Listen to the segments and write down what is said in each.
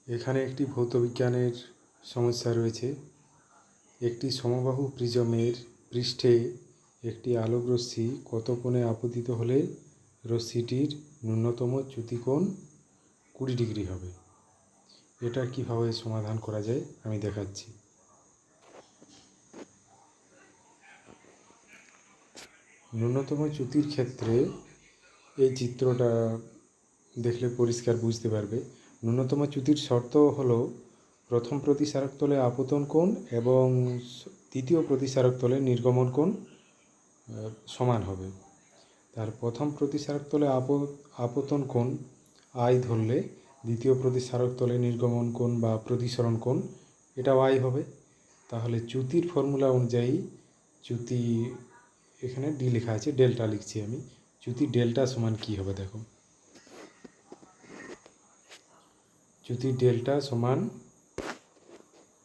এখানে একটি ভৌতবিজ্ঞানের সমস্যা রয়েছে। একটি সমবাহু প্রিজমের পৃষ্ঠে একটি আলোক রশ্মি কত কোণে আপতিত হলে রশ্মিটির ন্যূনতম চ্যুতিকোণ 20 ডিগ্রি হবে। এটা কিভাবে সমাধান করা যায় আমি দেখাচ্ছি। ন্যূনতম চ্যুতির ক্ষেত্রে এই চিত্রটা দেখলে পরিষ্কার বুঝতে পারবে। ন্যূনতম চ্যুতির শর্ত হলো প্রথম প্রতিসারক তলে আপতন কোণ এবং দ্বিতীয় প্রতিসারক তলে নির্গমন কোণ সমান হবে। তার প্রথম প্রতিসারক তলে আপতন কোণ আই ধরলে দ্বিতীয় প্রতিসারক তলে নির্গমন কোণ বা প্রতিসরণ কোণ এটাও আই হবে। তাহলে চ্যুতির ফর্মুলা অনুযায়ী চ্যুতি এখানে ডি লেখা আছে, ডেল্টা লিখছি আমি। চ্যুতি ডেল্টা সমান কী হবে দেখো, চ্যুতি ডেল্টা সমান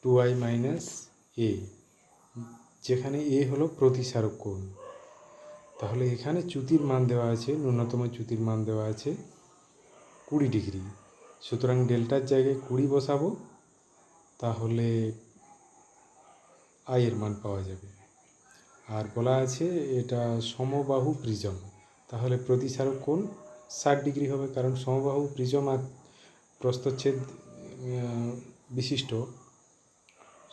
2i মাইনাস এ, যেখানে এ হলো প্রতিসারক কোণ। তাহলে এখানে চ্যুতির মান দেওয়া আছে, ন্যূনতম চ্যুতির মান দেওয়া আছে 20 ডিগ্রি। সুতরাং ডেল্টার জায়গায় 20 বসাবো, তাহলে আই এর মান পাওয়া যাবে। আর বলা আছে এটা সমবাহু প্রিজম, তাহলে প্রতিসারক কোণ 60 ডিগ্রি হবে, কারণ সমবাহু প্রিজম প্রস্থচ্ছেদ বিশিষ্ট,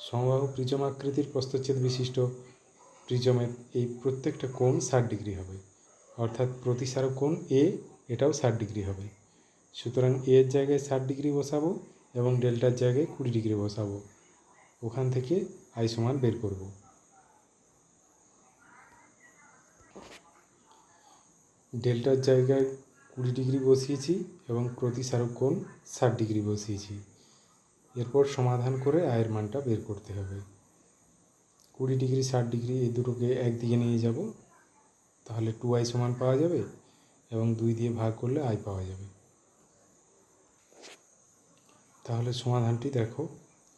সমবাহু প্রিজম আকৃতির প্রস্থচ্ছেদ বিশিষ্ট প্রিজমের এই প্রত্যেকটা কোণ 60 ডিগ্রি হবে। অর্থাৎ প্রতিসারক কোণ এ এটাও 60 ডিগ্রি হবে। সুতরাং এর জায়গায় 60 ডিগ্রি বসাবো এবং ডেল্টার জায়গায় 20 ডিগ্রি বসাবো। ওখান থেকে আই সমান বের করব। ডেল্টার জায়গায় 20 ডিগ্রি বসিয়েছি এবং প্রতিসারক কোণ 60 ডিগ্রি বসিয়েছি। এরপর সমাধান করে আয়ের মানটা বের করতে হবে। 20 ডিগ্রি 60 ডিগ্রি এই দুটোকে একদিকে নিয়ে যাব, তাহলে 2i সমান পাওয়া যাবে এবং 2 দিয়ে ভাগ করলে আই পাওয়া যাবে। তাহলে সমাধানটি দেখো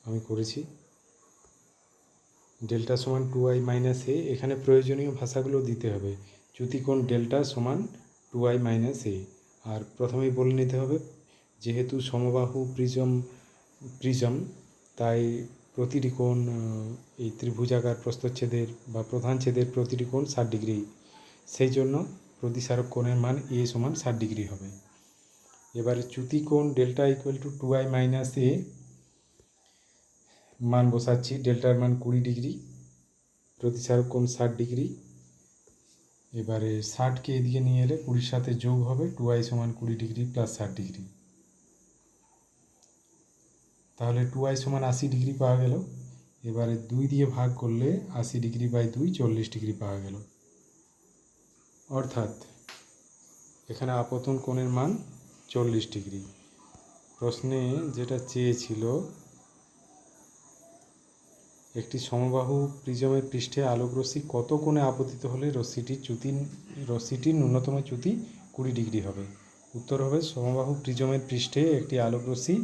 আমি করেছি। ডেল্টা সমান 2i মাইনাস এ, এখানে প্রয়োজনীয় ভাষাগুলো দিতে হবে। চ্যুতিকোণ ডেল্টা সমান 2i মাইনাস এ। আর প্রথমেই বলে নিতে হবে, যেহেতু সমবাহু প্রিজম তাই প্রতিটি কোণ এই ত্রিভুজাকার প্রস্থচ্ছেদের বা প্রধান ছেদের প্রতিটি কোণ 60 ডিগ্রি, সেই জন্য প্রতিসারক কোণের মান এ সমান 60 ডিগ্রি হবে। এবারে চ্যুতিকোণ delta equal to 2i minus এ মান বসাচ্ছি। ডেল্টার মান 20 ডিগ্রি, প্রতিসারক কোণ 60 ডিগ্রি। এবারে 60কে এদিকে নিয়ে এলে 20-র সাথে যোগ হবে, 2i সমান 20 ডিগ্রি প্লাস 60 ডিগ্রি। তাহলে 2i সমান 80 ডিগ্রি পাওয়া গেল। এবারে 2 দিয়ে ভাগ করলে 80 ডিগ্রি বাই 2 40 ডিগ্রি পাওয়া গেল। অর্থাৎ এখানে আপতন কোণের মান 40 ডিগ্রি। প্রশ্নে যেটা চেয়েছিল, একটি সমবাহু প্রিজমের পৃষ্ঠে আলোক রশ্মি কত কোণে আপতিত হলে রশ্মিটির ন্যূনতম চ্যুতি 20 ডিগ্রি হবে। উত্তর হবে সমবাহু প্রিজমের পৃষ্ঠে একটি আলোক রশ্মি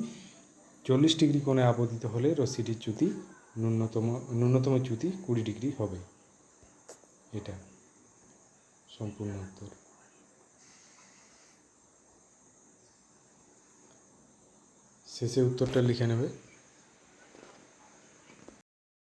40 ডিগ্রি কোণে আপতিত হলে রশ্মিটির চ্যুতি ন্যূনতম চ্যুতি 20 ডিগ্রি হবে। এটা সম্পূর্ণ উত্তর। শেষে উত্তরটা লিখে নেবে।